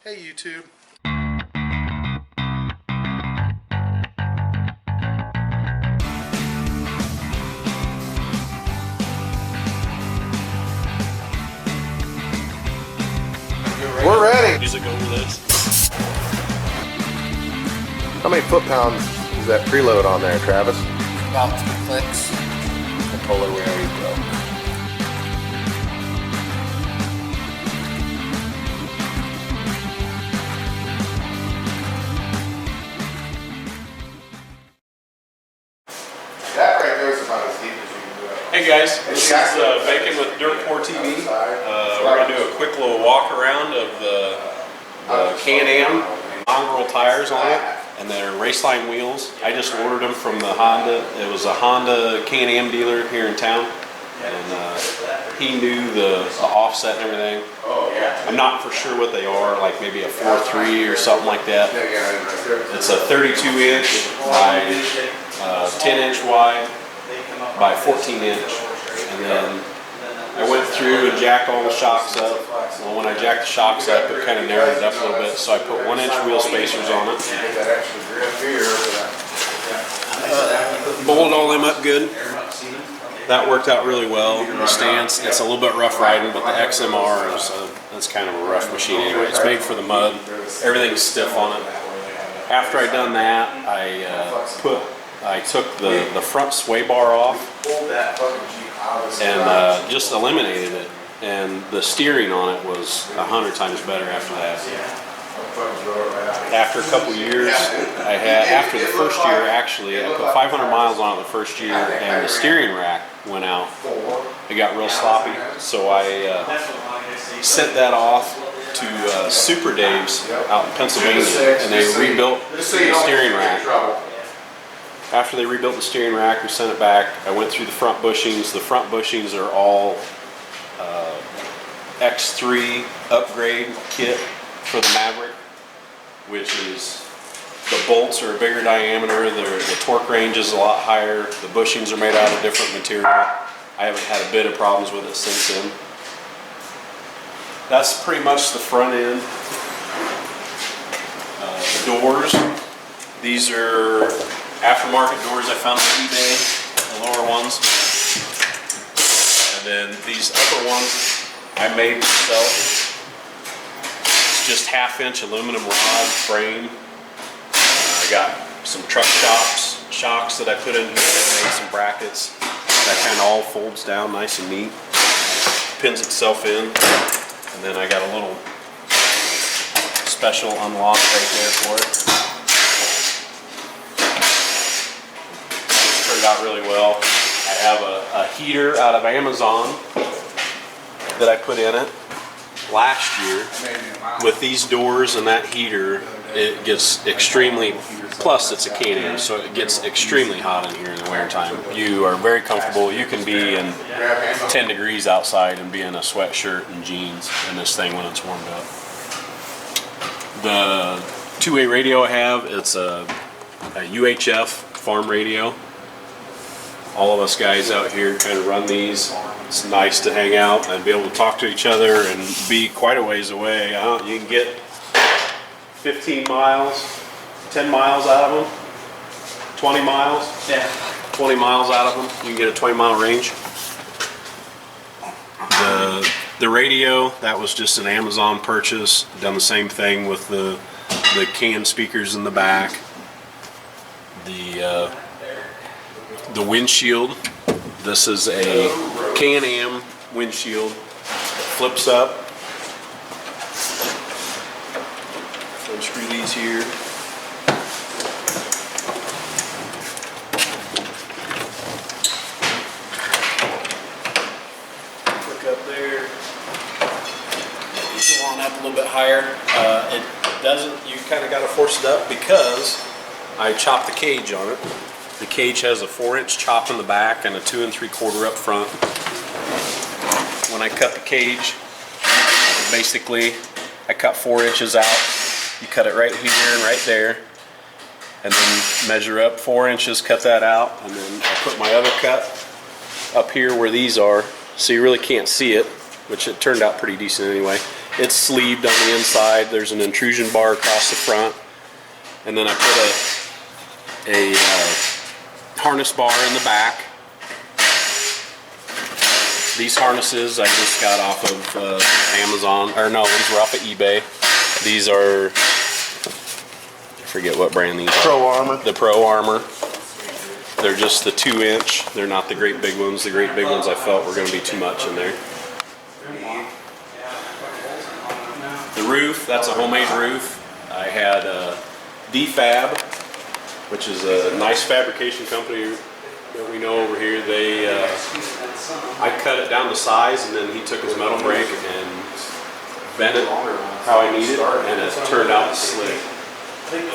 Hey YouTube. We're ready. Music over this. How many foot-pounds is that preload on there, Travis? About 2 clicks. The polar we already broke. That right there is about as deep as you can go. Hey guys, this is Bacon with Dirt Poor TV. We're going to do a quick little walk around of the Can Am mongrel tires on it, and they're raceline wheels. I just ordered them from the Honda. It was a Honda Can Am dealer here in town, and he knew the offset and everything. I'm not for sure what they are, like maybe a 4.3 or something like that. It's a 32 inch by 10 inch wide by 14 inch, and then I went through and jacked all the shocks up. Well, when I jacked the shocks up, it kind of narrowed it up a little bit, so I put 1 inch wheel spacers on it. Bolted all them up good. That worked out really well. The stance, it's a little bit rough riding, but the XMR is that's kind of a rough machine anyway. It's made for the mud. Everything's stiff on it. After I done that, I took the front sway bar off and just eliminated it. And the steering on it was 100 times better after that. After a couple years, after the first year actually, I put 500 miles on it the first year, and the steering rack went out. It got real sloppy, so I sent that off to Super Dave's out in Pennsylvania, and they rebuilt the steering rack. After they rebuilt the steering rack, we sent it back. I went through the front bushings. The front bushings are all X3 upgrade kit for the Maverick, which is the bolts are a bigger diameter, the torque range is a lot higher, the bushings are made out of different material. I haven't had a bit of problems with it since then. That's pretty much the front end. The doors, these are aftermarket doors I found on eBay, the lower ones. And then these upper ones I made myself. It's just 1/2 inch aluminum rod frame. I got some truck shocks that I put in here, made some brackets. That kind of all folds down nice and neat. Pins itself in. And then I got a little special unlock right there for it. This turned out really well. I have a heater out of Amazon that I put in it last year. With these doors and that heater, it gets extremely, plus it's a Can Am, so it gets extremely hot in here in the winter time. You are very comfortable. You can be in 10 degrees outside and be in a sweatshirt and jeans in this thing when it's warmed up. The two-way radio I have, it's a UHF farm radio. All of us guys out here kind of run these. It's nice to hang out and be able to talk to each other and be quite a ways away. You can get 15 miles, 10 miles out of them, 20 miles. Yeah. 20 miles out of them. You can get a 20-mile range. The radio, that was just an Amazon purchase. Done the same thing with the can speakers in the back. The windshield. This is a Can Am windshield. It flips up. Unscrew these here. Click up there. Go on up a little bit higher. It doesn't. You kind of got to force it up because I chopped the cage on it. The cage has a 4-inch chop in the back and a 2 3/4 up front. When I cut the cage, basically I cut 4 inches out. You cut it right here and right there, and then measure up 4 inches, cut that out, and then I put my other cut up here where these are, so you really can't see it, which it turned out pretty decent anyway. It's sleeved on the inside. There's an intrusion bar across the front. And then I put a harness bar in the back. These harnesses I just got off of Amazon, or no, these were off of eBay. These are, I forget what brand these are. Pro Armor. The Pro Armor. They're just the 2-inch. They're not the great big ones. The great big ones I felt were going to be too much in there. The roof, that's a homemade roof. I had DFab, which is a nice fabrication company that we know over here. They, I cut it down to size, and then he took his metal brake and bent it how I need it, and it turned out slick.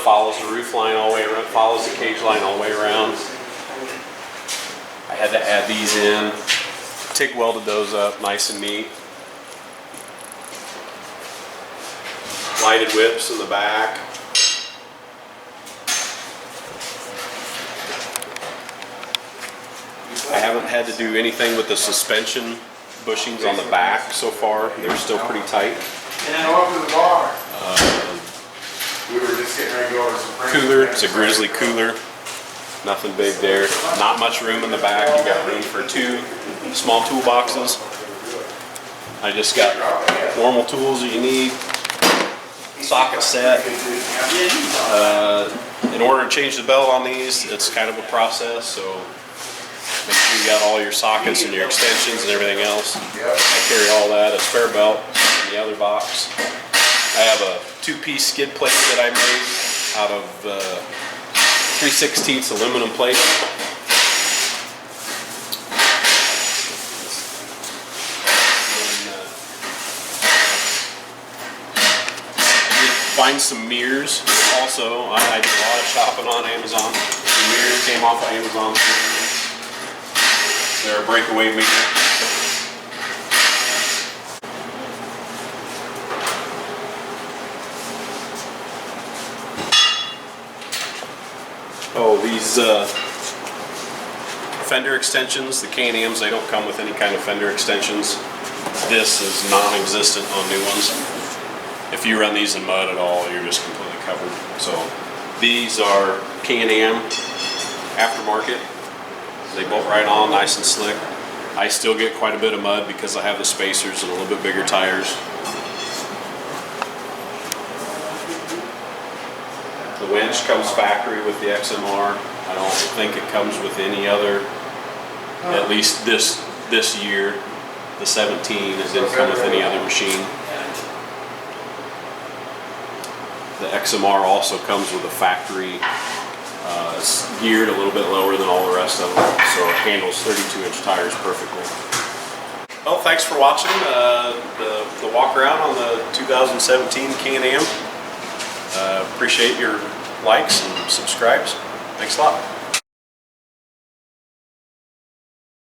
Follows the roof line all the way around, follows the cage line all the way around. I had to add these in, TIG welded those up nice and neat. Lighted whips in the back. I haven't had to do anything with the suspension bushings on the back so far. They're still pretty tight. We were just getting ready to go over some Cooler, it's a Grizzly cooler. Nothing big there. Not much room in the back. You got room for 2 small toolboxes. I just got normal tools that you need. Socket set. In order to change the belt on these, it's kind of a process, so make sure you got all your sockets and your extensions and everything else. I carry all that, a spare belt in the other box. I have a 2-piece skid plate that I made out of 3/16 aluminum plate. Find some mirrors also. I did a lot of shopping on Amazon. The mirrors came off of Amazon. They're a breakaway mirror. Oh, these fender extensions, the Can Am's, they don't come with any kind of fender extensions. This is non-existent on new ones. If you run these in mud at all, you're just completely covered. So these are Can Am aftermarket. They bolt right on, nice and slick. I still get quite a bit of mud because I have the spacers and a little bit bigger tires. The winch comes factory with the XMR. I don't think it comes with any other, at least this year, the 17, it didn't come with any other machine. The XMR also comes with a factory, it's geared a little bit lower than all the rest of them, so it handles 32-inch tires perfectly. Well, thanks for watching the walk around on the 2017 Can Am. Appreciate your likes and subscribes. Thanks a lot.